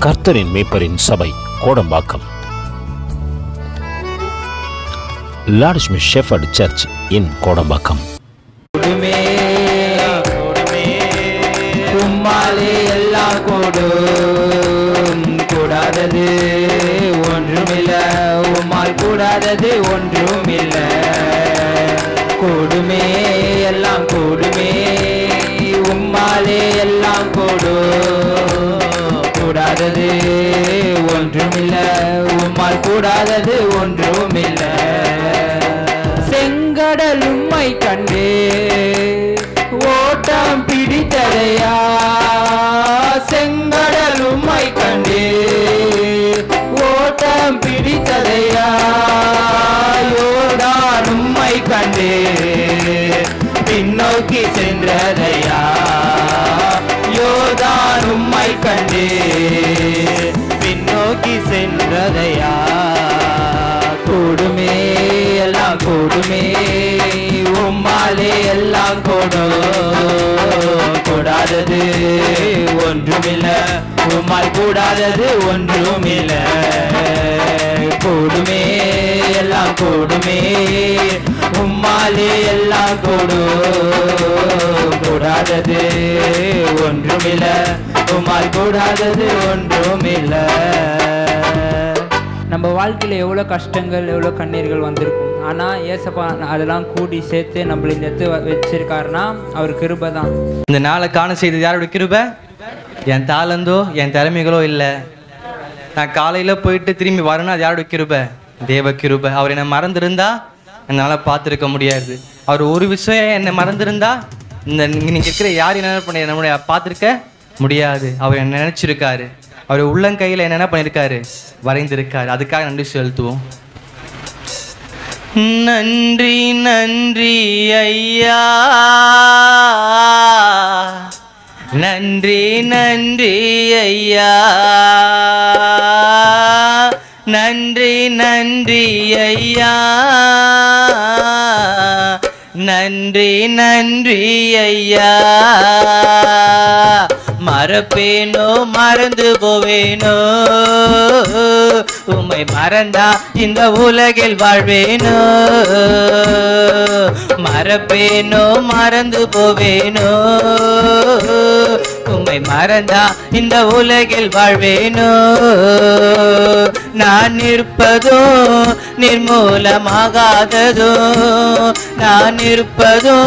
கர்த்தரின் மேய்ப்பரின் சபை Kodambakkam. Lord shepherd search இன் கோடம்பாக்கம். எல்லாம் கூடாதது ஒன்றுமில்ல, உம்மால் கூடாதது ஒன்றுமில்ல. கூடுமே எல்லாம் கூடுமே, உம்மாலே எல்லாம் கூடாதது ஒன்றுமில்ல, உம்மால் கூடாதது ஒன்றுமில்ல. செங்கடல் உம்மை கண்டு ஓட்டம் பிடித்ததையா, செங்கடல் உம்மை கண்டு ஓட்டம் பிடித்ததையா, யோர்தான் உம்மை கண்டு பின்னோக்கி சென்றதையா, யோர்தான் உம்மை கண்டு பின்னோக்கி சென்றதையா. கூடுமே எல்லாம் கூடுமே, உம்மாலே எல்லாம் கூடாதது ஒன்றுமில்ல, உம்மால் கூடாதது ஒன்றுமில்ல. கூடுமே எல்லாம் கூடுமே, உம்மாலே எல்லாம் கூடாதது ஒன்றுமில்ல, உம்மால் கூடாதது ஒன்றுமில்ல. நம்ம வாழ்க்கையில் எவ்வளோ கஷ்டங்கள் எவ்வளோ கண்ணீர்கள் வந்திருக்கும், ஆனால் ஏசப்பா அதெல்லாம் கூடி சேர்த்து நம்மள இந்த இடத்து வச்சிருக்காருன்னா அவர் கிருபை தான். இந்த நாளை காண செய்தது யாரோட கிருபை? என் தாளந்தோ என் திறமைகளோ இல்லை. நான் காலையில் போயிட்டு திரும்பி வரணும், அது யாரோட கிருபை? தேவ கிருபை. அவர் என்னை மறந்துருந்தா என்னால் பார்த்துருக்க முடியாது. அவர் ஒரு விஷயம் என்னை மறந்துருந்தா நீங்கள் இருக்கிற யார் என்ன பண்ண நம்மளுடைய பார்த்துருக்க முடியாது. அவர் என்ன நினச்சிருக்காரு, அவர் உள்ளங்கையில் என்ன பண்ணியிருக்காரு, வரைந்திருக்காரு. அதுக்காக நன்றி செலுத்துவோம். நன்றி நன்றி ஐயா, நன்றி நன்றி ஐயா, நன்றி நன்றி ஐயா, நன்றி நன்றி ஐயா. மறப்பேனோ மறந்து போவேனோ, உம்மை மறந்தா இந்த உலகில் வாழ்வேனோ. மறப்பேனோ மறந்து போவேனோ, உம்மை மறந்தா இந்த உலகில் வாழ்வேனோ. நான் இருப்பதோ நிர்மூலமாகாததோ, நான் இருப்பதோ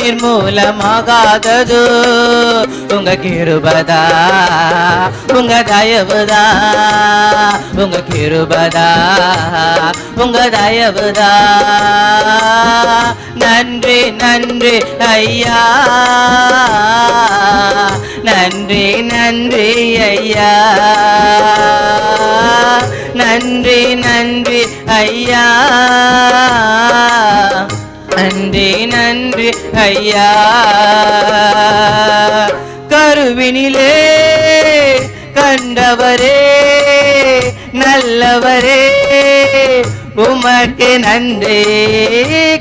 நிர்மூலமாகாததோ. உங்க கிருபதா, உங்க தயவுதா, உங்க கிருபதா, உங்க தயவுதா. நன்றி நன்றி ஐயா, நன்றி நன்றி ஐயா, நன்றி நன்றி ஐயா, நன்றி நன்றி ஐயா. கருவினிலே கண்டவரே நல்லவரே, உமக்கு நன்றி.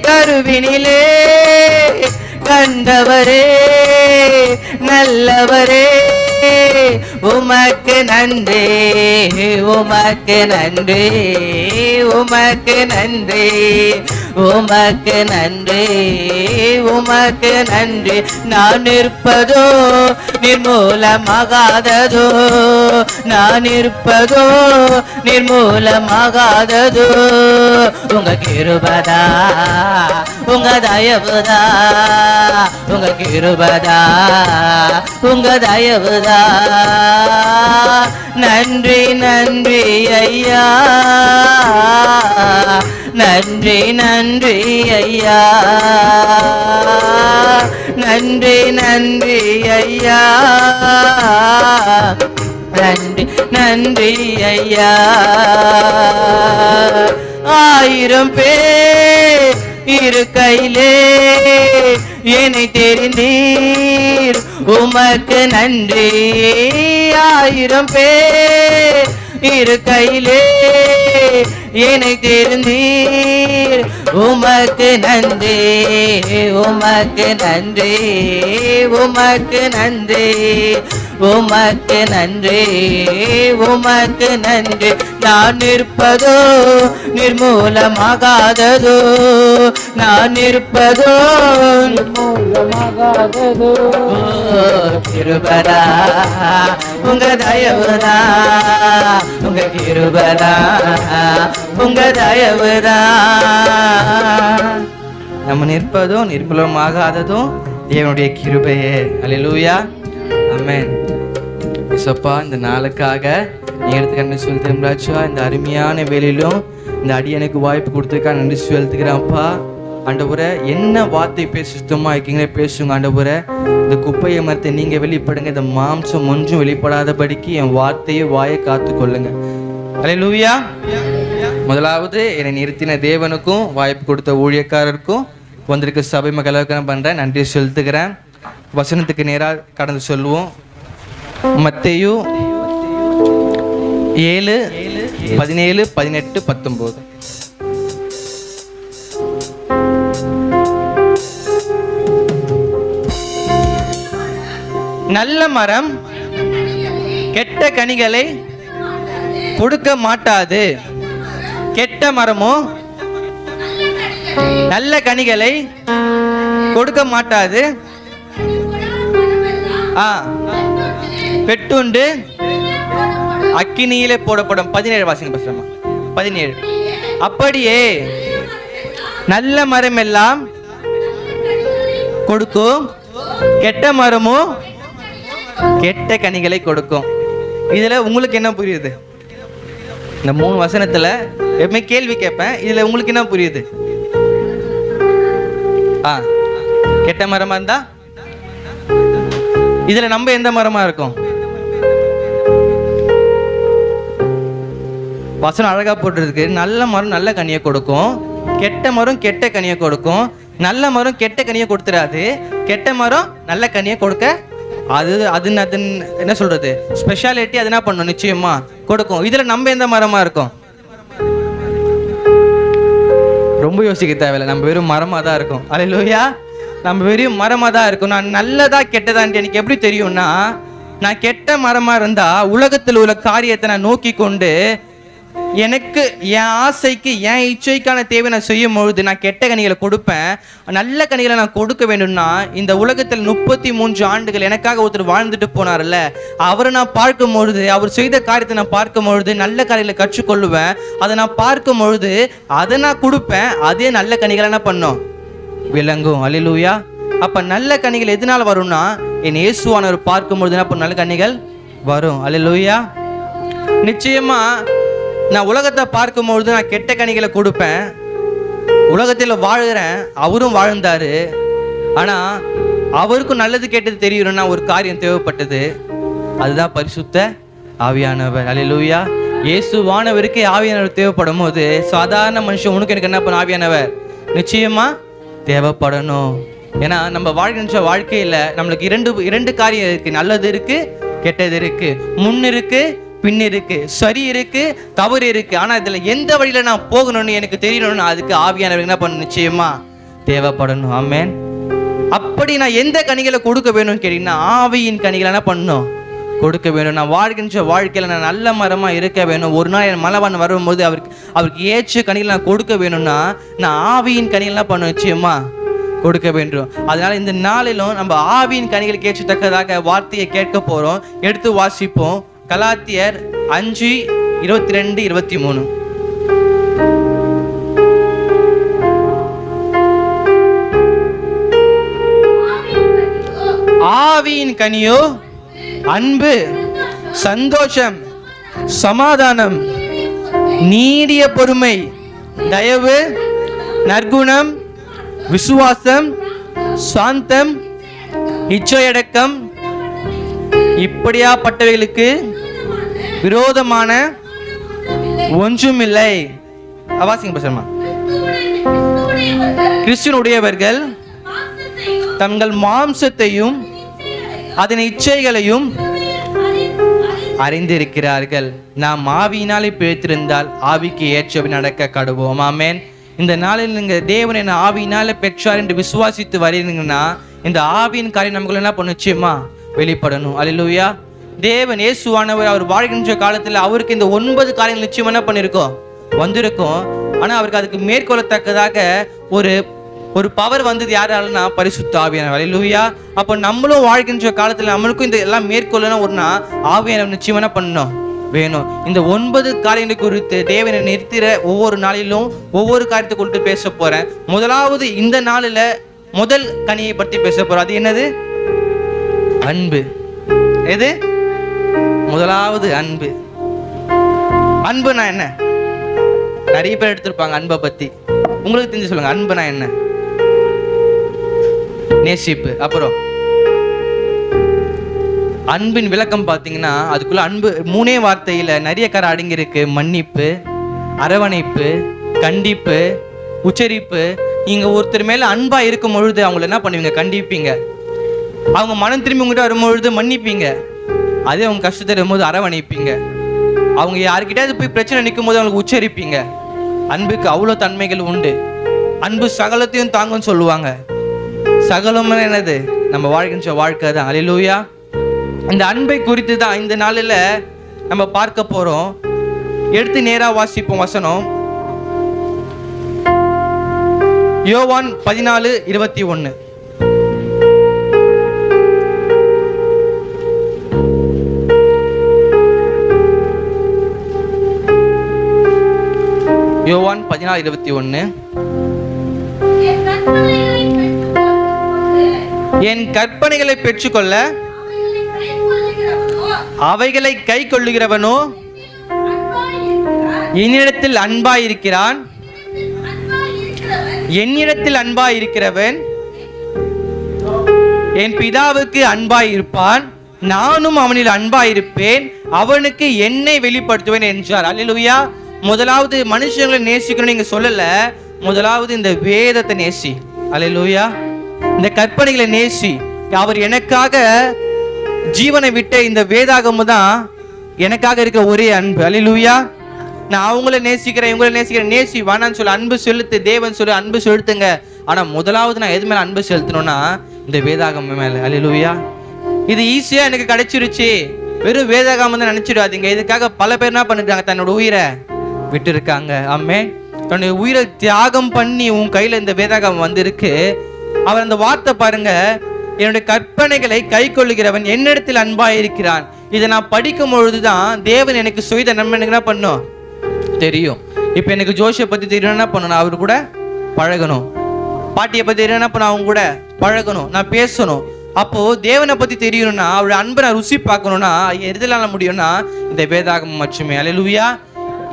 கருவினிலே கண்டவரே நல்லவரே, உமக்கு நன்றி, உமக்கு நன்றி, உமக்கு நன்றி, உமக்கு நன்றி, உமக்கு நன்றி. நான் இருப்பதோ நிர்மூலமாகாததோ, நான் இருப்பதோ நிர்மூலமாகாததோ. உங்க கிருபதா, உங்க தயவுதா, உங்க கிருபதா, உங்க தயவுதா. நன்றி நன்றி ஐயா, நன்றி நன்றி ஐயா, நன்றி நன்றி ஐயா, நன்றி நன்றி ஐயா. 1000 பேர் இருக்கையிலே என்னை தெரிந்தீர், உமக்கு நன்றி. 1000 பேர் இருக்கையிலே என்னை தெரிந்தீர், உமக்கு நன்றி, உமக்கு நன்றி, உமக்கு நன்றி, உமக்கு நன்றி, உமக்கு நன்றி. நான் நிற்பதோ நிர்மூலமாகாததோ, நான் நிற்பதோ நிர்மூலமாகாததோ. கிருபரா உங்க தயவுதா, உங்க கிருபரா உங்க தயவுதா. நம்ம நிற்பதோ நிர்மூலமாகாததும் தேவனுடைய கிருபையே. அல்லேலூயா, ஆமென். இயேசுப்பா, இந்த நாளுக்காக நீ எடுத்து நன்றி செலுத்துகிறேன் ராஜா. இந்த அருமையான வேலையிலும் இந்த அடியனுக்கு வாய்ப்பு கொடுத்துருக்கா நன்றி செலுத்துக்கிறேன்ப்பா. ஆண்டவரே, என்ன வார்த்தை பேச சுத்தமாக இருக்கீங்களே பேசுங்க ஆண்டவரே. இந்த குப்பையை மரத்தை நீங்கள் வெளிப்படுங்க, இந்த மாம்சம் ஒன்றும் வெளிப்படாதபடிக்கு என் வார்த்தையை வாயை காத்து கொள்ளுங்க. அல்லேலூயா. முதலாவது என்னை நிறுத்தின தேவனுக்கும் வாய்ப்பு கொடுத்த ஊழியக்காரருக்கும் வந்திருக்க சபை மக்களுக்கு பண்ணுறேன், நன்றி செலுத்துக்கிறேன். வசனத்துக்கு நேராக கடந்து சொல்லுவோம். மத்தேயு 7, 17, 18, 19. நல்ல மரம் கெட்ட கனிகளை கொடுக்க மாட்டாது, கெட்ட மரமோ நல்ல கனிகளை கொடுக்க மாட்டாது. பெட்டுண்டு அக்கினியிலே போடப்படும். 17 வாசிங்க பேசுறமா, 17. அப்படியே நல்ல மரம் எல்லாம் கொடுக்கும், கெட்ட மரமும் கெட்ட கனிகளை கொடுக்கும். இதுல உங்களுக்கு என்ன புரியுது? இந்த 3 வசனத்துல எப்பவுமே கேள்வி கேட்பேன், இதுல உங்களுக்கு என்ன புரியுது? கெட்ட மரமா இருந்தா இதுல நம்ம எந்த மரமா இருக்கும்? வசனம் அழகா போட்டுருக்கு. நல்ல மரம் நல்ல கனியை கொடுக்கும், கெட்ட மரம் கெட்ட கனியை கொடுக்கும். நல்ல மரம் கெட்ட கனியை கொடுத்துடாது, கெட்ட மரம் நல்ல கனியை கொடுக்க அது என்ன சொல்றது, ஸ்பெஷாலிட்டி அது என்ன பண்ணும், நிச்சயமா கொடுக்கும். இதுல நம்ம எந்த மரமா இருக்கும்? ரொம்ப யோசிக்க தேவையில்லை, நம்ம வெறும் மரமா தான் இருக்கும். அல்லேலூயா, நம்ம வெறும் மரமா தான் இருக்கும். நான் நல்லதா கெட்டதான்ட்டு எனக்கு எப்படி தெரியும்னா, நான் கெட்ட மரமா இருந்தா உலகத்தில் உள்ள காரியத்தை நான் நோக்கி கொண்டு எனக்கு என் ஆசைக்கு என் இச்சைக்கான தேவை நான் செய்யும் பொழுது நான் கெட்ட கனிகளை கொடுப்பேன். நல்ல கனிகளை நான் கொடுக்க வேண்டும்னா, இந்த உலகத்தில் 33 ஆண்டுகள் எனக்காக ஒருத்தர் வாழ்ந்துட்டு போனார்ல, அவரை நான் பார்க்கும் பொழுது, அவர் செய்த காரியத்தை நான் பார்க்கும் பொழுது நல்ல காரியங்களை கற்றுக்கொள்ளுவேன். அதை நான் பார்க்கும் பொழுது அதை நான் கொடுப்பேன். அதே நல்ல கனிகளை என்ன பண்ணும், விளங்கும். அல்லேலூயா. அப்ப நல்ல கனிகள் எதனால வரும்னா, என் இயேசுவானவர் பார்க்கும் பொழுது என்ன பண்ணும், நல்ல கனிகள் வரும். அல்லேலூயா. நிச்சயமா நான் உலகத்தை பார்க்கும் பொழுது நான் கெட்ட கனிகளை கொடுப்பேன். உலகத்தில் வாழ்கிறேன், அவரும் வாழ்ந்தாரு. ஆனா அவருக்கும் நல்லது கெட்டது தெரியணும்னா ஒரு காரியம் தேவைப்பட்டது, அதுதான் பரிசுத்த ஆவியானவர். அல்லேலூயா. இயேசுவானவருக்கு ஆவியானவர் தேவைப்படும் போது சாதாரண மனுஷன் உனக்கு எனக்கு என்ன பண்ண ஆவியானவர் நிச்சயமா தேவைப்படணும். ஏன்னா நம்ம வாழ்கின்ற வாழ்க்கையில நம்மளுக்கு இரண்டு காரியம் இருக்கு, நல்லது இருக்கு கெட்டது இருக்கு, முன் இருக்கு பின் இருக்கு, சரி இருக்கு தவறு இருக்கு. ஆனா இதுல எந்த வழியில நான் போகணும்னு எனக்கு தெரியணும்னு அதுக்கு ஆவியானவர் என்ன பண்ண நிச்சயமா தேவைப்படணும். ஆமென். அப்படி நான் எந்த கனிகளை கொடுக்க வேணும்னு கேட்டீங்கன்னா, ஆவியின் கனிகளை என்ன பண்ணணும், கொடுக்க வேணும். நான் வாழ்கின்ற வாழ்க்கையில நான் நல்ல மரமா இருக்க வேணும். ஒரு நாள் என் மலவான் வரும்போது அவருக்கு ஏற்ற கனிகளை நான் கொடுக்க வேணும்னா நான் ஆவியின் கனிகள் என்ன பண்ணணும், நிச்சயமா கொடுக்க வேண்டும். அதனால இந்த நாளிலும் நம்ம ஆவியின் கனிகளுக்கு ஏற்றத்தக்கதாக வார்த்தையை கேட்க போறோம். எடுத்து வாசிப்போம். கலாத்தியர் 5:22-23. ஆவியின் கனியோ அன்பு, சந்தோஷம், சமாதானம், நீடிய பொறுமை, தயவு, நற்குணம், விசுவாசம், சாந்தம், இச்சையடக்கம். இப்படியாப்பட்டவைகளுக்கு விரோதமான ஒன்றுமில்லை. வாசிங்க பேசமா. கிறிஸ்துவுடையவர்கள் தங்கள் மாம்சத்தையும் அதன் இச்சைகளையும் அறிந்திருக்கிறார்கள். நாம் ஆவியினாலே பிழைத்திருந்தால் ஆவிக்கு ஏற்றபடி நடக்க கடுவோம். ஆமென். இந்த நாளில் நீங்க தேவன் என்ன ஆவியினாலே பெற்றார் என்று விசுவாசித்து வரீங்கன்னா இந்த ஆவியின் காரியம் நமக்கு என்ன பண்ண நிச்சயமா வெளிப்படணும். அல்லேலூயா. தேவன் இயேசுவானவர் அவர் வாழ்கின்ற காலத்துல அவருக்கு இந்த 9 காரியங்கள் நிச்சயம் என்ன பண்ணிருக்கோம், வந்திருக்கும். ஆனா அவருக்கு அதுக்கு மேற்கொள்ளத்தக்கதாக ஒரு பவர் வந்தது யாராலனா பரிசுத்த ஆவியானவர். அல்லேலூயா. அப்போ நம்மளும் வாழ்கின்ற காலத்துல நம்மளுக்கும் இந்த எல்லாம் மேற்கொள்ளணும் ஒருனா ஆவியானவர் நிச்சயம் என்ன பண்ணணும் வேணும். இந்த 9 காரியங்களை குறித்து தேவனை நிறுத்திற ஒவ்வொரு நாளிலும் ஒவ்வொரு காரியத்தை குறித்து பேச போறேன். முதலாவது இந்த நாளில முதல் கனியை பற்றி பேச போறோம். அது என்னது? அன்பு. எது? முதலாவது அன்பு. அன்புனா என்ன? நிறைய பேர் எடுத்திருப்பாங்க அன்பை பத்தி. உங்களுக்கு தெரிஞ்சு சொல்லுங்க, அன்புனா என்ன? நேசிப்பு. அப்புறம் அன்பின் விளக்கம் பார்த்தீங்கன்னா அதுக்குள்ள அன்பு 3 வார்த்தையில நிறைய கரை அடங்கி இருக்கு. மன்னிப்பு, அரவணைப்பு, கண்டிப்பு, உச்சரிப்பு. நீங்க ஒருத்தர் மேல அன்பா இருக்கும் பொழுது அவங்களை என்ன பண்ணுவீங்க? கண்டிப்பீங்க. அவங்க மனம் திரும்பி உங்ககிட்ட வரும்பொழுது மன்னிப்பீங்க. அதே அவங்க கஷ்டத்தை வரும்போது அரவணைப்பீங்க. அவங்க யாருக்கிட்ட போய் பிரச்சனை நிற்கும் போது அவங்களுக்கு உச்சரிப்பீங்க. அன்புக்கு அவ்வளோ தன்மைகள் உண்டு. அன்பு சகலத்தையும் தாங்கும்னு சொல்லுவாங்க. சகலம் என்னது? நம்ம வாழ்கின்ற வாழ்க்கை தான். அல்லேலூயா. இந்த அன்பை குறித்து தான் இந்த நாளில் நம்ம பார்க்க போறோம். எடுத்து நேரா வாசிப்போம் வசனம். யோவான் 14:21. யோவான் 14:21. என் கற்பனைகளை பெற்றுக்கொள்ள அவைகளை கை கொள்ளுகிறவனோ என்னிடத்தில் அன்பாயிருக்கிறான். என்னிடத்தில் அன்பாயிருக்கிறவன் என் பிதாவுக்கு அன்பாயிருப்பான். நானும் அவனில் அன்பாயிருப்பேன். அவனுக்கு என்னை வெளிப்படுத்துவேன் என்றார். அல்லேலூயா. முதலாவது மனுஷங்களை நேசிக்கணும் நீங்க சொல்லல. முதலாவது இந்த வேதத்தை நேசி. அல்லேலூயா. இந்த கற்பனைகளை நேசி. அவர் எனக்காக ஜீவனை விட்ட இந்த வேதாகமம் தான் எனக்காக இருக்கிற ஒரே அன்பு. அல்லேலூயா. நான் அவங்கள நேசிக்கிறேன், இவங்கள நேசிக்கிறேன். நேசி வேணான்னு சொல்லி அன்பு செலுத்து. தேவன் சொல்லி அன்பு செலுத்துங்க. ஆனா முதலாவது நான் எது மேல அன்பு செலுத்தணும்னா இந்த வேதாகமம் மேல. அல்லேலூயா. இது ஈஸியா எனக்கு கிடைச்சிருச்சு, வெறும் வேதாகமம் தான் நினைச்சிடாதீங்க. இதுக்காக பல பேர் என்ன பண்ணிருக்காங்க? தன்னோட உயிரை விட்டு இருக்காங்க. ஆமென். தன்னுடைய உயிரை தியாகம் பண்ணி உன் கையில இந்த வேதாகமம் வந்திருக்கு. அவர் அந்த வார்த்தை பாருங்க, என்னுடைய கற்பனைகளை கை கொள்ளுகிறவன் என்னிடத்தில் அன்பாயிருக்கிறான். இதை நான் படிக்கும் பொழுதுதான் தேவன் எனக்கு செய்த நன்மை என்ன பண்ணும் தெரியும். இப்ப எனக்கு ஜோஷியை பத்தி தெரியும், என்ன பண்ணணும்? அவரு கூட பழகணும். பாட்டியை பத்தி தெரியும், என்ன பண்ண? அவங்க கூட பழகணும், நான் பேசணும். அப்போ தேவனை பத்தி தெரியணும்னா அவருடைய அன்பை நான் ருசி பார்க்கணும்னா எதுனால முடியும்னா இந்த வேதாகமம் மட்டுமே. அல்லேலூயா.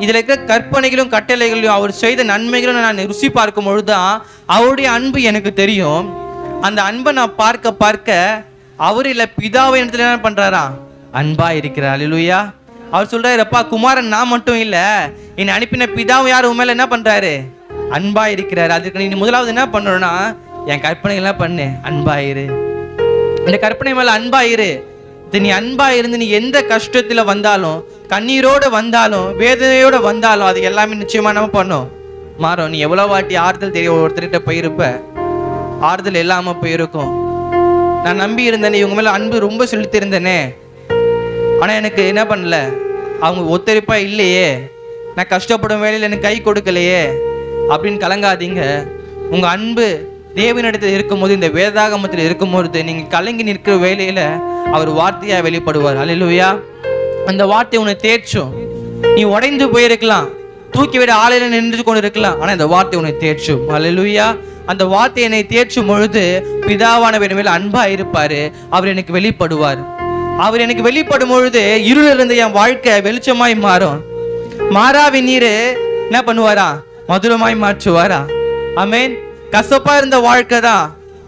இதுல இருக்கிற கற்பனைகளும் கட்டளைகளையும் அவர் செய்த நன்மைகளும் நான் ருசி பார்க்கும் பொழுதுதான் அவருடைய அன்பு எனக்கு தெரியும். அந்த அன்பை நான் பார்க்க பார்க்க அவர் இல்ல பிதாவை இடத்துல என்ன பண்றாரா? அன்பா இருக்கிறார். அல்லேலூயா. அவர் சொல்றாரு, அப்பா குமாரன் நான் மட்டும் இல்ல, என்னை அனுப்பின பிதாவும் யார் உன் மேல என்ன பண்றாரு? அன்பா இருக்கிறாரு. அதுக்கு நீ முதலாவது என்ன பண்ணணும்னா என் கற்பனைகள் எல்லாம் பண்ணு, அன்பாயிரு. இந்த கற்பனை மேல அன்பாயிரு. நீ அன்பா இருந்து நீ எந்த கஷ்டத்துல வந்தாலும், கண்ணீரோட வந்தாலும், வேதனையோட வந்தாலும் அது எல்லாமே நிச்சயமா நம்ம பண்ணும் மாறும். நீ எவ்வளவு வாட்டி ஆறுதல் தெரிய ஒருத்தர்கிட்ட போயிருப்ப, ஆறுதல் இல்லாம போயிருக்கும். நான் நம்பி இருந்தேனே, இவங்க மேல அன்பு ரொம்ப செலுத்தி இருந்தேனே, ஆனா எனக்கு என்ன பண்ணல, அவங்க ஒத்துழைப்பா இல்லையே, நான் கஷ்டப்படும் வேலையில் எனக்கு கை கொடுக்கலையே அப்படின்னு கலங்காதீங்க. உங்க அன்பு தேவனிடத்தில் இருக்கும்போது, இந்த வேதாகமத்தில் இருக்கும்போது நீங்க கலங்கி நிற்கிற வேலையில அவர் வார்த்தையா வெளிப்படுவார். அல்லேலூயா. அந்த வார்த்தை உன்னை தேய்ச்சும். நீ உடைந்து போயிருக்கலாம், தூக்கி விட ஆலையில நின்று கொண்டு இருக்கலாம், ஆனா இந்த வார்த்தை உன்னை தேய்ச்சும். அல்லேலூயா. அந்த வார்த்தை என்னை தேய்ச்சும் பொழுது பிதாவானவர் மேல் அன்பா இருப்பாரு. அவர் எனக்கு வெளிப்படுவார். அவர் எனக்கு வெளிப்படும் பொழுது இருளில் இருந்த என் வாழ்க்கை வெளிச்சமாய் மாறும். மாறாவி நீரு என்ன பண்ணுவாரா? மதுரமாய் மாற்றுவாரா? ஆமென். கசப்பா இருந்த வாழ்க்கை தான்,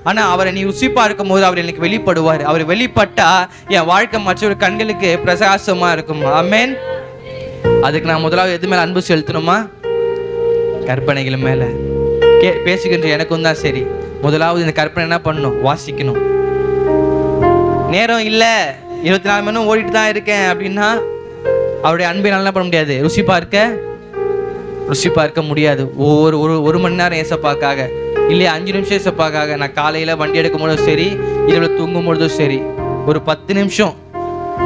ஆனா அவரை நீ ருசி பார்க்கும் போது அவர் எனக்கு வெளிப்படுவார். அவர் வெளிப்பட்டா என் வாழ்க்கை மற்றொரு கண்களுக்கு பிரகாசமா இருக்கும். ஆமென். அதுக்கு நான் முதலாவது எது மேல அன்பு செலுத்தணுமா? கற்பனைகள் மேல. பேசுகின்ற எனக்கும் தான் சரி, முதலாவது இந்த கற்பனை என்ன பண்ணணும்? வாசிக்கணும். நேரம் இல்ல, 24 மணி நேரம் ஓடிட்டு தான் இருக்கேன் அப்படின்னா அவருடைய அன்பை நல்லா பண்ண முடியாது. ருசி பார்க்க முடியாது. ஒரு மணி நேரம் ஏசப்பாக்காக, இல்லையா 5 நிமிஷம் ஏசப்பாக்காக. நான் காலையில வண்டி எடுக்கும் பொழுதும் சரி, இரவுல தூங்கும் பொழுதும் சரி, ஒரு 10 நிமிஷம்.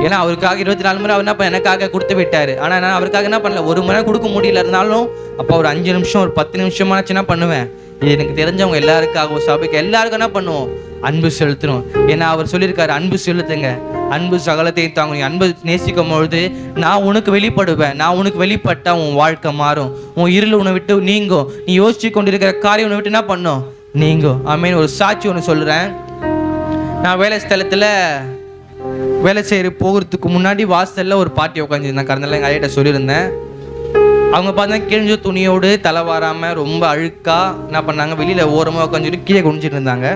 ஏன்னா அவருக்காக 24 மணி அவர் என்ன எனக்காக கொடுத்து விட்டாரு. ஆனால் நான் அவருக்காக என்ன பண்ணல, 1 மணி நேரம் கொடுக்க முடியல இருந்தாலும் அப்போ ஒரு 5 நிமிஷம் ஒரு 10 நிமிஷமாச்சு என்ன பண்ணுவேன், இது எனக்கு தெரிஞ்சவங்க எல்லாருக்காகவும் சபைக்கு எல்லாருக்கும் என்ன பண்ணுவோம், அன்பு செலுத்தணும். ஏன்னா அவர் சொல்லியிருக்காரு, அன்பு செலுத்துங்க, அன்பு சகலத்தையும் தாங்க. நீ அன்பு நேசிக்கும் பொழுது நான் உனக்கு வெளிப்படுவேன், நான் உனக்கு வெளிப்பட்டா உன் வாழ்க்கை மாறும், உன் இருள் உன்னை விட்டு நீங்கும், நீ யோசிச்சு கொண்டிருக்கிற காரியம் உன்னை விட்டு என்ன பண்ணும், நீங்கும். ஆமீன். ஒரு சாட்சி ஒன்று சொல்கிறேன். நான் வேலை ஸ்தலத்தில் வேலை செய்கிற போகிறதுக்கு முன்னாடி வாசலில் ஒரு பாட்டி உட்காந்துருந்தேன். கடந்தால எங்கள் ஐயிட்ட சொல்லியிருந்தேன். அவங்க பார்த்தா கிழிஞ்ச துணியோடு தலை வாராமல் ரொம்ப அழுக்காக என்ன பண்ணாங்க, வெளியில் ஓரமாக உட்காந்துட்டு கீழே குனிஞ்சிட்டு இருந்தாங்க.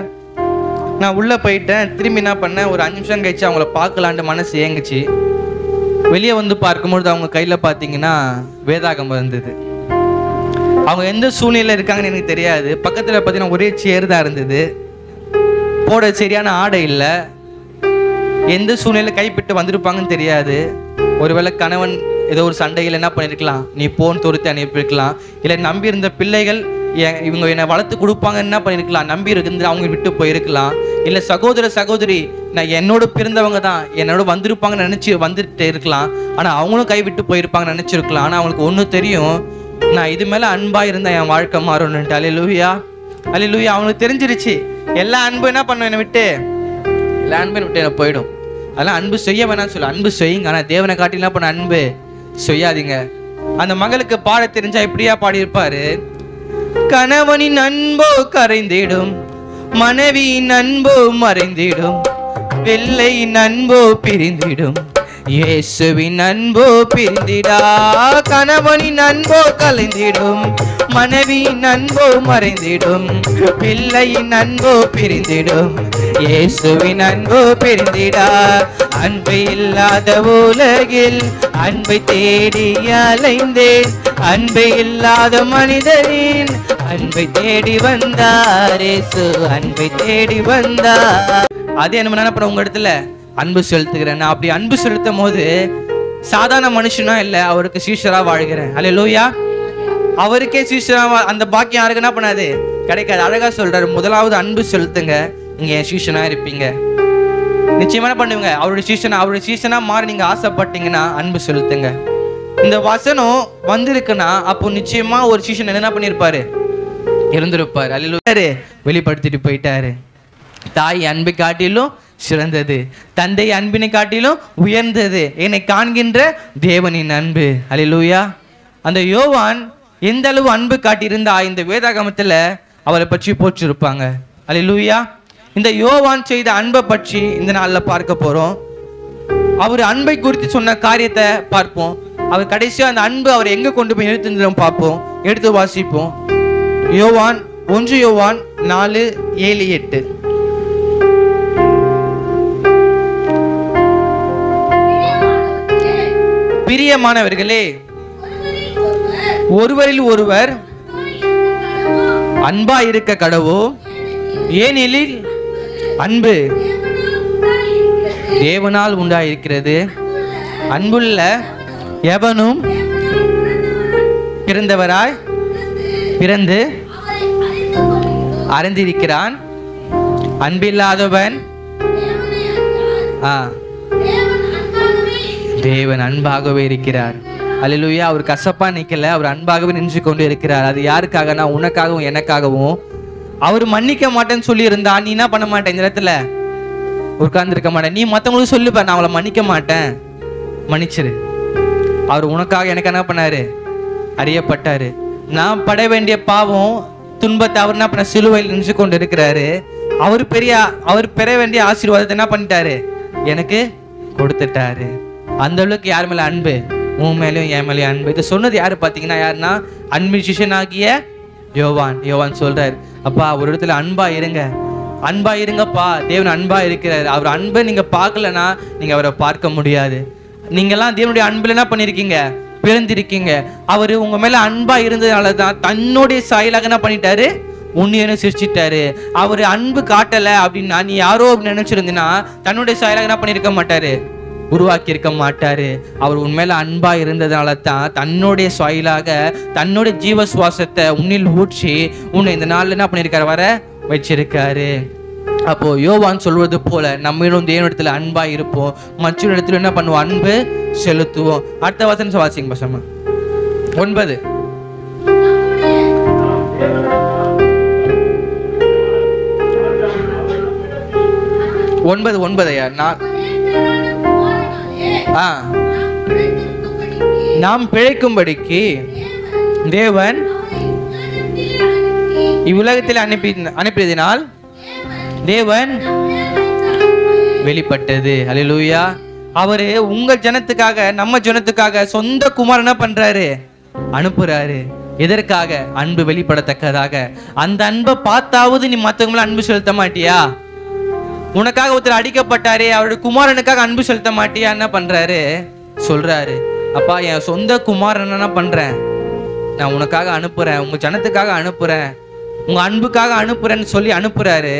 நான் உள்ளே போயிட்டேன். திரும்பி என்ன பண்ணேன், ஒரு 5 நிமிஷம் கழிச்சு அவங்கள பார்க்கலான்ட்டு மனசு ஏங்குச்சு. வெளியே வந்து பார்க்கும்பொழுது அவங்க கையில் பார்த்தீங்கன்னா வேதாகமம் இருந்தது. அவங்க எந்த சூழ்நிலையில் இருக்காங்கன்னு எனக்கு தெரியாது. பக்கத்தில் பார்த்தீங்கன்னா ஒரே சேர் தான் இருந்தது. போட சரியான ஆடை இல்லை. எந்த சூழ்நிலையில் கைப்பிட்டு வந்திருப்பாங்கன்னு தெரியாது. ஒருவேளை கணவன் ஏதோ ஒரு சண்டையில் என்ன பண்ணியிருக்கலாம், நீ போன் துரத்தி அனுப்பியிருக்கலாம். இல்லை நம்பி இருந்த பிள்ளைகள் இவங்க என்னை வளர்த்து கொடுப்பாங்கன்னு என்ன பண்ணியிருக்கலாம், நம்பி இருந்து அவங்க விட்டு போயிருக்கலாம். இல்லை சகோதர சகோதரி நான் என்னோட பிறந்தவங்க தான், என்னோட வந்திருப்பாங்கன்னு நினச்சி வந்துட்டு இருக்கலாம். ஆனால் அவங்களும் கைவிட்டு போயிருப்பாங்கன்னு நினச்சிருக்கலாம். ஆனால் அவங்களுக்கு ஒன்று தெரியும், நான் இது மேலே அன்பாக இருந்தால் என் வாழ்க்கை மாறும்னுட்டு. அல்லேலூயா, அல்லேலூயா. அவங்களுக்கு தெரிஞ்சிருச்சு எல்லா அன்பு என்ன பண்ணும் என்னை விட்டு, எல்லா அன்பு விட்டு என்ன போயிடும். அதெல்லாம் அன்பு செய்ய வேணாம்னு சொல்ல, அன்பு செய்யுங்க. ஆனால் தேவனை காட்டி என்ன பண்ண, அன்பு செய்யாதீங்க. அந்த மகளுக்கு பாட தெரிஞ்சா இப்படியா பாடியிருப்பாரு, கணவனின் அன்போ கரைந்திடும், மனைவியின் அன்போ மறைந்திடும், பிள்ளையின் அன்போ பிரிந்திடும், இயேசுவின் அன்போ பிரிந்திடா. கணவனின் அன்போ கலைந்திடும், மனைவியின் அன்போ மறைந்திடும், பிள்ளையின் அன்போ பிரிந்திடும், இயேசுவின் அன்போ பிரிந்திடா. அன்பு இல்லாத உலகில் அன்பை தேடி அலைந்தேன், அன்பு இல்லாத மனிதரின் அன்பை தேடி வந்தார் இயேசு, அன்பை தேடி வந்தார். அதே என்ன பண்ண உங்க இடத்துல அன்பு செலுத்துகிறேன். அப்படி அன்பு செலுத்தும் போது சாதாரண மனுஷனா இல்லை, அவருக்கு சீஷரா வாழ்கிறேன். அல்லேலூயா. அவருக்கே சீஷரா அந்த பாக்கியம் யாருக்கு என்ன பண்ணாது, கிடைக்காது. அழகா சொல்றாரு, முதலாவது அன்பு செலுத்துங்க, நீங்க என் சீஷனா இருப்பீங்க. நிச்சயமா பண்ணுவீங்க. அவருடைய சீஷனா மாறி நீங்க ஆசைப்பட்டீங்கன்னா அன்பு செலுத்துங்க. இந்த வசனம் வந்திருக்குன்னா அப்போ நிச்சயமா ஒரு சீஷன் என்ன பண்ணிருப்பாரு, இருந்திருப்பாரு. அல்லேலூயா. வெளிப்படுத்திட்டு போயிட்டாரு. தாய் அன்பை காட்டிலும் சிறந்தது, தந்தை அன்பினை காட்டிலும் உயர்ந்தது என்னை காண்கின்ற தேவனின் அன்பு. அல்லேலூயா. அந்த யோவான் எந்த அளவு அன்பு காட்டியிருந்தா இந்த வேதாகமத்தில் அவரை பற்றி போற்றிருப்பாங்க. அல்லேலூயா. இந்த யோவான் செய்த அன்பை பற்றி இந்த நாளில் பார்க்க போறோம். அவர் அன்பை குறித்து சொன்ன காரியத்தை பார்ப்போம். அவர் கடைசியா அந்த அன்பு அவர் எங்க கொண்டு போய் எடுத்து பார்ப்போம். எடுத்து வாசிப்போம். யோவான் 1 யோவான் 4:7-8. பிரியமானவர்களே, ஒருவரில் ஒருவர் அன்பா இருக்க கடவோ, ஏனெனில் அன்பு தேவனால் உண்டாயிருக்கிறது. அன்புள்ள எவனும் பிறந்தவராய் பிறந்து அறிந்திருக்கிறான். அன்பில்லாதவன் தேவன் அன்பாகவே இருக்கிறார். அல்லேலூயா. அவர் கசப்பா நிக்கல, அவர் அன்பாகவே நின்று கொண்டு இருக்கிறார். அது யாருக்காகனா உனக்காகவும் எனக்காகவும். அவர் மன்னிக்க மாட்டேன்னு சொல்லி இருந்தா நீ என்ன பண்ண மாட்டேன், இந்த இடத்துல உட்கார்ந்து இருக்க மாட்டேன். நீ மற்றவங்களுக்கு சொல்லுப்ப, நான் அவளை மன்னிக்க மாட்டேன், மன்னிச்சிரு. அவர் உனக்காக எனக்கு என்ன பண்ணாரு, அறியப்பட்டாரு. நான் பட வேண்டிய பாவம் துன்பத்தை அவர் என்ன பண்ண, சிலுவையில் நின்று கொண்டு இருக்கிறாரு. அவர் பெற வேண்டிய ஆசீர்வாதத்தை என்ன பண்ணிட்டாரு, எனக்கு கொடுத்துட்டாரு. அந்த அளவுக்கு யார் மேல அன்பு, உன் மேலேயும் என் மேலேயும் அன்பு. இதை சொன்னது யாரு பார்த்தீங்கன்னா, யாருன்னா அன்பின் சிஷ்யனாகிய யோவான். யோவான் சொல்றாரு, அப்பா ஒரு இடத்துல அன்பா இருங்க, அன்பா இருங்கப்பா. தேவன் அன்பா இருக்கிறார். அவர் அன்பை நீங்க பார்க்கலன்னா நீங்க அவரை பார்க்க முடியாது. நீங்கெல்லாம் தேவனுடைய அன்புல என்ன பண்ணிருக்கீங்க, பிறந்திருக்கீங்க. அவரு உங்க மேல அன்பா இருந்ததுனாலதான் தன்னுடைய சாயலாக என்ன பண்ணிட்டாரு, உன்னையனு சிரிச்சிட்டாரு. அவரு அன்பு காட்டல அப்படின்னா நீ யாரோ அப்படின்னு நினைச்சிருந்தீங்கன்னா தன்னுடைய சாயலாக என்ன பண்ணிருக்க மாட்டாரு, உருவாக்கி இருக்க மாட்டாரு. அவர் உண்மையில அன்பா இருந்ததுனால தான் தன்னுடைய சாயலாக தன்னுடைய ஜீவ சுவாசத்தை உன்னில் ஊற்றி உன்னை இந்த நாள்ல என்ன பண்ணிருக்காரு, வர வச்சிருக்காரு. அப்போ யோவான் சொல்வது போல நம்மளும் தேவனிடத்துல அன்பா இருப்போம், மற்றொரு இடத்துல என்ன பண்ணுவோம், அன்பு செலுத்துவோம். அடுத்த வசனம் வாசிங்க பசமா. 9 ஐயா. நாம் பிழைக்கும்படிக்கு தேவன் இவ்வுலகத்தில் அனுப்பியதினால் தேவன் வெளிப்பட்டது. அல்லேலூயா. அவரு உங்கள் ஜனத்துக்காக, நம்ம ஜனத்துக்காக சொந்த குமாரனை பண்றாரு, அனுப்புறாரு. எதற்காக? அன்பு வெளிப்படத்தக்கதாக. அந்த அன்பை பார்த்தாவது நீ மற்றவங்கள அன்பு செலுத்த மாட்டியா? உனக்காக ஒருத்தர் அடிக்கப்பட்டாரே, அவருடைய குமாரனுக்காக அன்பு செலுத்த மாட்டியா? என்ன பண்றாரு? சொல்றாரு, அப்பா என் சொந்த குமாரன் என்ன பண்றேன், நான் உனக்காக அனுப்புறேன், உங்க ஜனத்துக்காக அனுப்புறேன், உங்க அன்புக்காக அனுப்புறேன்னு சொல்லி அனுப்புறாரு.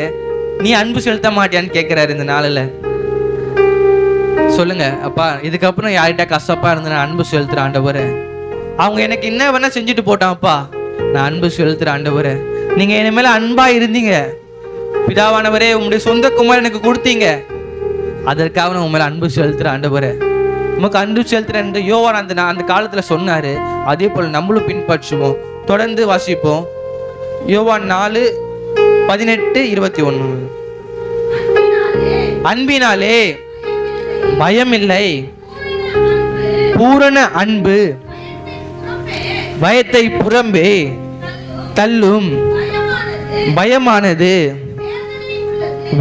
நீ அன்பு செலுத்த மாட்டியான்னு கேட்கிறாரு இந்த நாளில். சொல்லுங்க, அப்பா இதுக்கப்புறம் யார்கிட்ட கஷ்டப்பா இருந்து நான் அன்பு செலுத்துறேன் ஆண்டவரே. அவங்க எனக்கு என்ன வேணா செஞ்சுட்டு போட்டான்ப்பா, நான் அன்பு செலுத்துறேன் ஆண்டவரே. நீங்க என் மேல அன்பா இருந்தீங்க பிதாவானவரே, உங்களுடைய சொந்த குமார் எனக்கு கொடுத்தீங்க, அதற்காக நான் உங்க மேல அன்பு செலுத்துறேன் ஆண்டவரே. உமக்கு அன்பு செலுத்துறேன் என்று யோவான் அந்த காலத்துல சொன்னாரு. அதே போல நம்மளும் பின்பற்றுவோம். தொடர்ந்து வாசிப்போம். யோவான் 4:18-21. அன்பினாலே பயமில்லை, பூரண அன்பு பயத்தை புறம்பே தள்ளும், பயமானது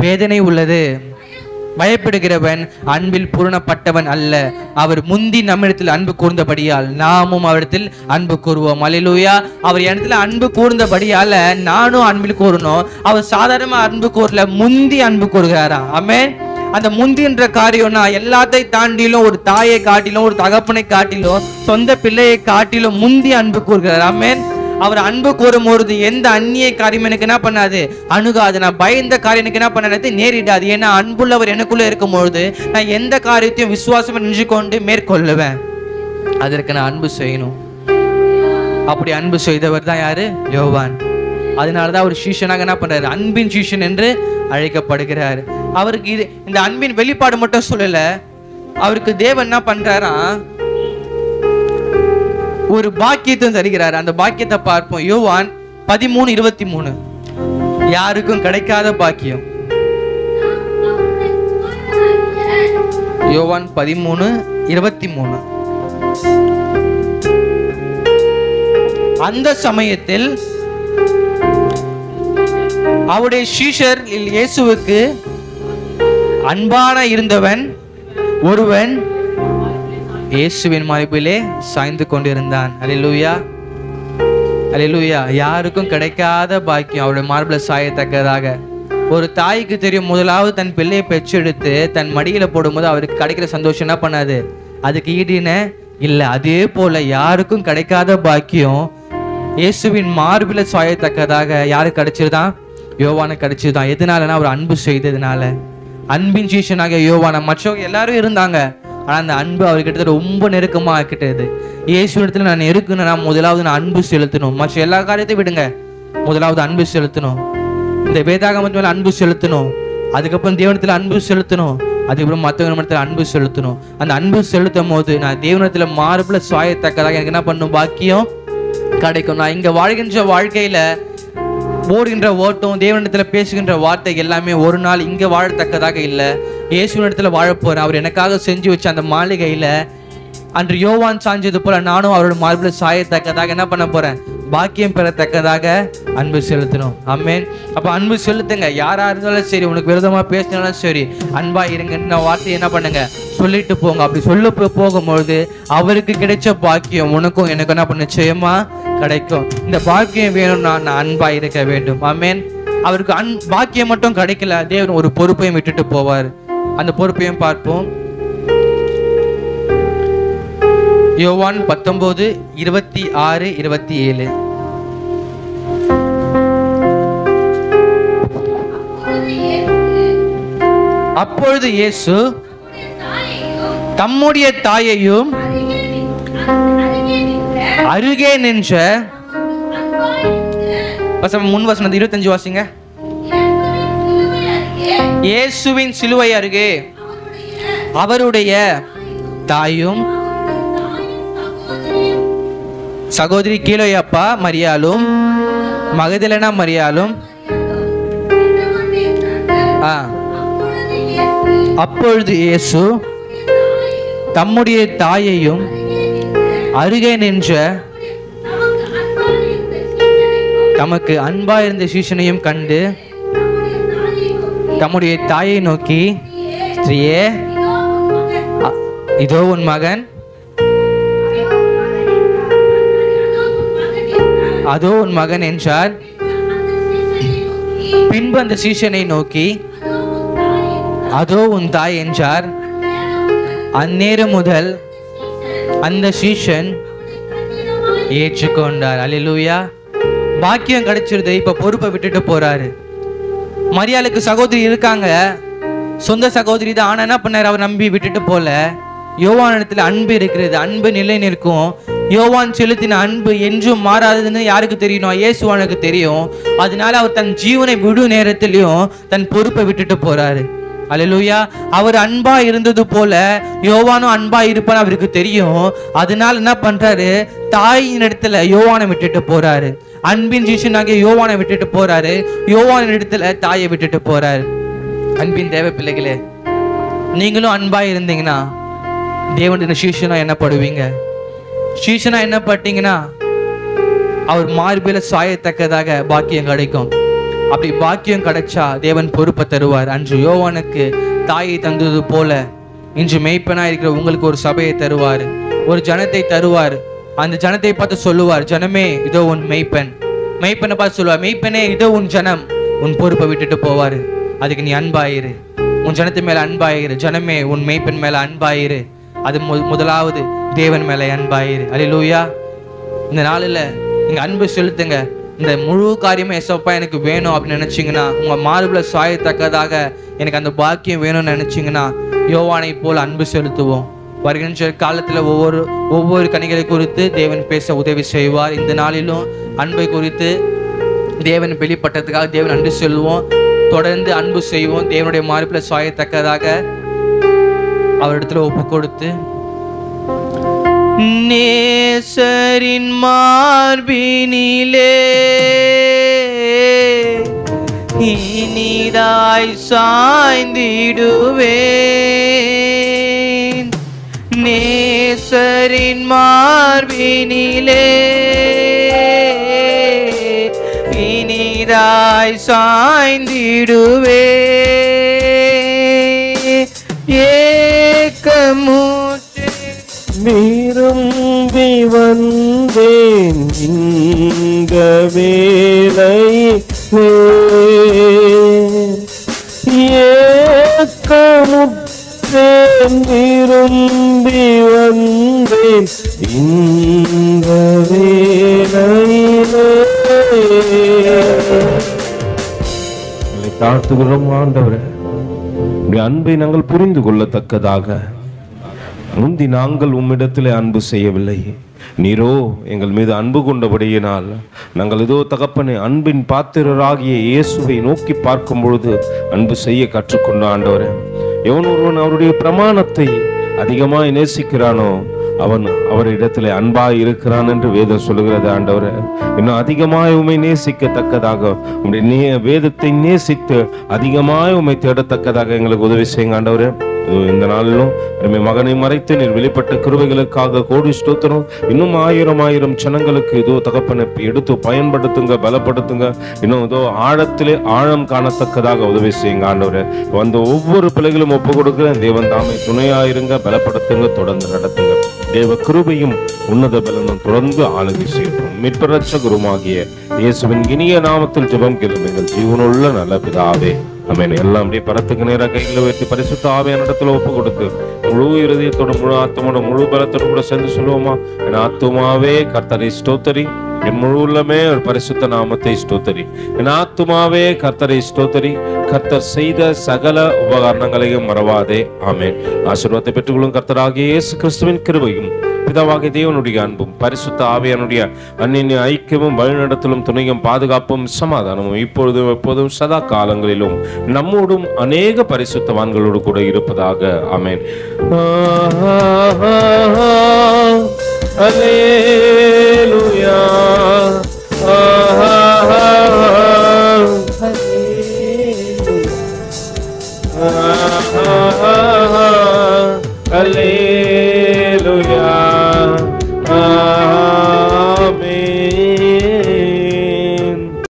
வேதனை உள்ளது. பயப்படுகிறவன் அன்பில் பூரணப்பட்டவன் அல்ல. அவர் முந்தி நம்மிடத்தில் அன்பு கூர்ந்தபடியால் நாமும் அவரிடத்தில் அன்பு கூறுவோம். அல்லேலூயா. அவர் இடத்துல அன்பு கூர்ந்தபடியால நானும் அன்பில் கூறணும். அவர் சாதாரணமா அன்பு கூறல, முந்தி அன்பு கூறுகிறாராம். ஆமென். அந்த முந்தின்ற காரியம்னா எல்லாத்தையும் தாண்டிலும், ஒரு தாயை காட்டிலும், ஒரு தகப்பனை காட்டிலும், சொந்த பிள்ளையை காட்டிலும் முந்தி அன்பு கூறுகிறார். ஆமென். அவர் அன்பு கூறும்போது எந்த அந்நிய காரியம் எனக்கு என்ன பண்ணாது, அணுகாது. நான் பயந்த காரியம் எனக்கு என்ன பண்ணாது, நேரிடாது. ஏன்னா அன்புள்ளவர் எனக்குள்ள இருக்கும்பொழுது நான் எந்த காரியத்தையும் விசுவாசம் நின்று கொண்டு மேற்கொள்ளுவேன். அதற்கு நான் அன்பு செய்யணும். அப்படி அன்பு செய்தவர் தான் யாரு? யோவான். அதனாலதான் அவர் சீஷனாக என்ன பண்றாரு, அன்பின் சீஷன் என்று அழைக்கப்படுகிறார். அவருக்கு இந்த அன்பின் வெளிப்பாடு மட்டும் சொல்லல, அவருக்கு தேவன் என்ன பண்றாரா, ஒரு பாக்கியத்தை தருகிறார். அந்த பாக்கியத்தை பார்ப்போம். யோவான் 13:23. யாருக்கும் கிடைக்காத பாக்கியம். யோவான் 13:23. அந்த சமயத்தில் அவருடைய சீஷர் இயேசுவுக்கு அன்பான இருந்தவன் ஒருவன் இயேசுவின் மார்பிலே சாய்ந்து கொண்டிருந்தான். அல்லேலூயா, அல்லேலூயா. யாருக்கும் கிடைக்காத பாக்கியம் அவருடைய மார்பில் சாயத்தக்கதாக. ஒரு தாய்க்கு தெரியும், முதலாவது தன் பிள்ளையை பெற்றெடுத்து தன் மடியில போடும்போது அவருக்கு கிடைக்கிற சந்தோஷம் என்ன பண்ணாது, அதுக்கு ஈடுன இல்லை. அதே போல யாருக்கும் கிடைக்காத பாக்கியம் இயேசுவின் மார்பில் சாயத்தக்கதாக யாருக்கு கிடைச்சிருதான்? யோவானுக்கு கிடைச்சிருதான். எதனாலனா அவர் அன்பு செய்ததுனால. அன்பின் சீஷனாக யோவான, மற்றவங்க எல்லாரும் இருந்தாங்க, ஆனா அந்த அன்பு அவர்கிட்ட ரொம்ப நெருக்கமா ஆக்கிட்டது. இயேசு இடத்துல நான் இருக்கணும்னா முதலாவது நான் அன்பு செலுத்தணும். மற்ற எல்லா காரியத்தையும் விடுங்க, முதலாவது அன்பு செலுத்தணும். இந்த வேதாகமத்து மேல அன்பு செலுத்தணும், அதுக்கப்புறம் தேவனத்துல அன்பு செலுத்தணும், அதுக்கப்புறம் மற்றவங்க அன்பு செலுத்தணும். அந்த அன்பு செலுத்தும் போது நான் தேவனத்துல மார்புல சுவாயத்தக்கதாக எனக்கு என்ன பண்ணும், பாக்கியம் கிடைக்கும். நான் இங்க வாழ்கின்ற வாழ்க்கையில ஓடுகின்ற ஓட்டம், தேவனிடத்துல பேசுகின்ற வார்த்தை எல்லாமே ஒரு நாள் இங்க வாழத்தக்கதாக இல்லை. இயேசுவினிடத்துல வாழ போறேன். அவர் எனக்காக செஞ்சு வச்ச அந்த மாளிகையில அன்று யோவான் சாஞ்சது போல நானும் அவரோட மார்பில் சாயத்தக்கதாக என்ன பண்ண போறேன், பாக்கியம் பெறத்தக்கதாக அன்பு செலுத்தணும். ஆமென். அப்ப அன்பு செலுத்துங்க. யாரா இருந்தாலும் சரி, உனக்கு விரோதமா பேசினாலும் சரி, அன்பா இருங்கன்னு வார்த்தை என்ன பண்ணுங்க, சொல்லிட்டு போங்க. அப்படி சொல்ல போகும்பொழுது அவருக்கு கிடைச்ச பாக்கியம் உனக்கும் எனக்கு என்ன பண்ண நிச்சயமா கிடைக்கும். இந்த பாக்கியம் வேணும்னா நான் அன்பா இருக்க வேண்டும். ஆமென். அவருக்கு பாக்கியம் மட்டும் கிடைக்கல, தேவன் ஒரு பொறுப்பையும் விட்டுட்டு போவார். அந்த பொறுப்பையும் பார்ப்போம். யோவான் 19:26-27. அப்பொழுது இயேசு தம்முடைய தாயையும் அருகே நின்ற முன் வசனம் 25 வாசிங்க. இயேசுவின் சிலுவை அருகே அவருடைய தாயும் சகோதரி கீலோயப்பா மரியாளும் மகதலேனா மரியாளும் அப்பொழுது இயேசு தம்முடைய தாயையும் அருகே நின்ற தமக்கு அன்பா இருந்த சீஷனையும் கண்டு தம்முடைய தாயை நோக்கி, ஸ்திரீயே, இதோ உன் மகன், அதோ உன் மகன் என்றார். பின்பு அந்த சீஷனை நோக்கி, அதோ உன் தாய் என்றார். அந்நேரம் முதல் அந்த சீஷன் ஏற்றுக்கொண்டார். அல்லேலூயா. பாக்கியம் கிடைச்சிருது. இப்ப பொறுப்பை விட்டுட்டு போறாரு. மரியாளுக்கு சகோதரி இருக்காங்க, சொந்த சகோதரி தான். ஆனா என்ன பண்ணாரு? அவர் நம்பி விட்டுட்டு போல. யோவான் இடத்துல அன்பு இருக்கிறது, அன்பு நிலை நிற்கும். யோவான் செலுத்தின அன்பு என்றும் மாறாததுன்னு யாருக்கு தெரியணும்? இயேசுவானுக்கு தெரியும். அதனால அவர் தன் ஜீவனை விடு நேரத்திலையும் தன் பொறுப்பை விட்டுட்டு போறாரு. அல்லேலூயா. அவர் அன்பா இருந்தது போல யோவானும் அன்பா இருப்பான்னு அவருக்கு தெரியும். அதனால என்ன பண்றாரு? தாயின் இடத்துல யோவானை விட்டுட்டு போறாரு. அன்பின் சீஷனாகிய யோவானை விட்டுட்டு போறாரு. யோவானின் இடத்துல தாயை விட்டுட்டு போறாரு. அன்பின் தேவ பிள்ளைகளே, நீங்களும் அன்பா இருந்தீங்கன்னா தேவனுடைய சீஷனா என்ன படுவீங்க? சீஷனா என்ன பட்டீங்கன்னா அவர் மார்பில சாயத்தக்கதாக பாக்கியம் கிடைக்கும். அப்படி பாக்கியம் கிடைச்சா தேவன் பொறுப்பை தருவார். அன்று யோவானுக்கு தாயை தந்தது போல இன்று மெய்ப்பனா இருக்கிற உங்களுக்கு ஒரு சபையை தருவார், ஒரு ஜனத்தை தருவார். அந்த ஜனத்தை பார்த்து சொல்லுவார், ஜனமே இதோ உன் மெய்ப்பன். மெய்ப்பனை பார்த்து சொல்லுவார், மெய்ப்பனே இதோ உன் ஜனம். உன் பொறுப்பை விட்டுட்டு போவாரு. அதுக்கு நீ அன்பாயிரு, உன் ஜனத்து மேல அன்பாயிரு. ஜனமே உன் மெய்ப்பன் மேல அன்பாயிரு. அது முதலாவது தேவன் மேல அன்பாயிரு. அல்லேலூயா. இந்த நாளில் நீங்க அன்பு செலுத்துங்க. இந்த முழு காரியமே ஏசப்பா எனக்கு வேணும் அப்படின்னு நினைச்சீங்கன்னா, உங்க மார்புல சாயத்தக்கதாக எனக்கு அந்த பாக்கியம் வேணும்னு நினைச்சீங்கன்னா, யோவானை போல் அன்பு செலுத்துவோம். வருகின்ற காலத்துல ஒவ்வொரு கனிகளை குறித்து தேவன் பேச உதவி செய்வார். இந்த நாளிலும் அன்பை குறித்து தேவன் வெளிப்பட்டதுக்காக தேவன் அன்பு செல்வோம். தொடர்ந்து அன்பு செய்வோம். தேவனுடைய மார்புல சாயத்தக்கதாக அவரிடத்துல ஒப்பு கொடுத்து, நேசரின் மார்பினிலே இனிதாய் சாய்ந்திடுவேன். நேசரின் மார்பினிலே இனிதாய் சாய்ந்திடுவேன். ஏக்கமூச்சு விரும்பி வந்தேன் இந்த வேளையிலே, ஏக்கமுற்றேன் விரும்பி வந்தேன் இந்த வேளையிலே. தாழ்த்துகிறோம் ஆண்டவரே, உடைய அன்பை நாங்கள் புரிந்து கொள்ளத்தக்கதாக முந்தி நாங்கள் உம்மிடத்திலே அன்பு செய்யவில்லை, நீரோ எங்கள் மீது அன்பு கொண்டபடியினால் நாங்கள் இதோ தகப்பனே அன்பின் பாத்திரராகிய இயேசுவை நோக்கி பார்க்கும் பொழுது அன்பு செய்ய கற்றுக்கொண்ட ஆண்டவரே. எவன் ஒருவன் அவருடைய பிரமாணத்தை அதிகமாய் நேசிக்கிறானோ அவன் அவரிடத்திலே அன்பாய் இருக்கிறான் என்று வேதம் சொல்லுகிறது. ஆண்டவரே, இன்னும் அதிகமாய் உம்மை நேசிக்கத்தக்கதாக உம்முடைய வேதத்தை நேசித்து அதிகமாய் உம்மை தேடத்தக்கதாக எங்களுக்கு உதவி செய்யுங்க ஆண்டவரே. இந்த நாளிலும் மகனை மறைத்து நீர் வெளிப்பட்ட கிருபைகளுக்காக கோடி ஸ்தோத்திரம். இன்னும் ஆயிரம் ஜனங்களுக்கு இதோ தகப்பனை எடுத்து பயன்படுத்துங்க, பலப்படுத்துங்க. இன்னும் இதோ ஆழத்திலே ஆழம் காணத்தக்கதாக உதவி செய்யுங்க ஆண்டவரே. வந்து ஒவ்வொரு பிள்ளைகளும் ஒப்பு கொடுக்கிறேன். தேவன் தாமே துணையாயிருங்க, பலப்படுத்துங்க, தொடர்ந்து நடத்துங்க. தேவ கிருபையும் உன்னத பலனும் தொடர்ந்து ஆளுகை செய்யட்டும். மீட்பரட்ச குருமாகிய இயேசுவின் இனிய நாமத்தில் ஜெபம் கேளுங்கள் ஜீவனுள்ள நல்ல பிதாவே, ஆமென். எல்லாம் அப்படியே பரத்துக்கு நேராக கைகளை உயர்த்தி பரிசுத்த ஆவியான இடத்துல ஒப்பு கொடுத்து முழு இருதயத்தோட முழு ஆத்மோட முழு பலத்தோட கூட சேர்ந்து சொல்லுவோமா? என் ஆத்துமாவே கர்த்தரை ஸ்தோத்தரி, என் முழு உள்ளமே ஒரு பரிசுத்த நாமத்தை ஸ்தோத்தரி. என் ஆத்துமாவே கர்த்தரை ஸ்தோத்தரி, கர்த்தர் செய்த சகல உபகரணங்களையும் மறவாதே. ஆமென். ஆசீர்வாதத்தை பெற்றுக்கொள்ளும். கர்த்தராகிய இயேசு கிறிஸ்துவின் கிருபையும் பிதாவாகிய தேவனுடைய அன்பும் பரிசுத்த ஆவியானுடைய அன்னிய ஐக்கியமும் வழிநடத்தலும் துணையும் பாதுகாப்பும் சமாதானமும் இப்பொழுதும் எப்போதும் சதா காலங்களிலும் நம்மோடும் அநேக பரிசுத்தவான்களோடு கூட இருப்பதாக. ஆமென். அல்லேலூயா. அல்லேலூயா.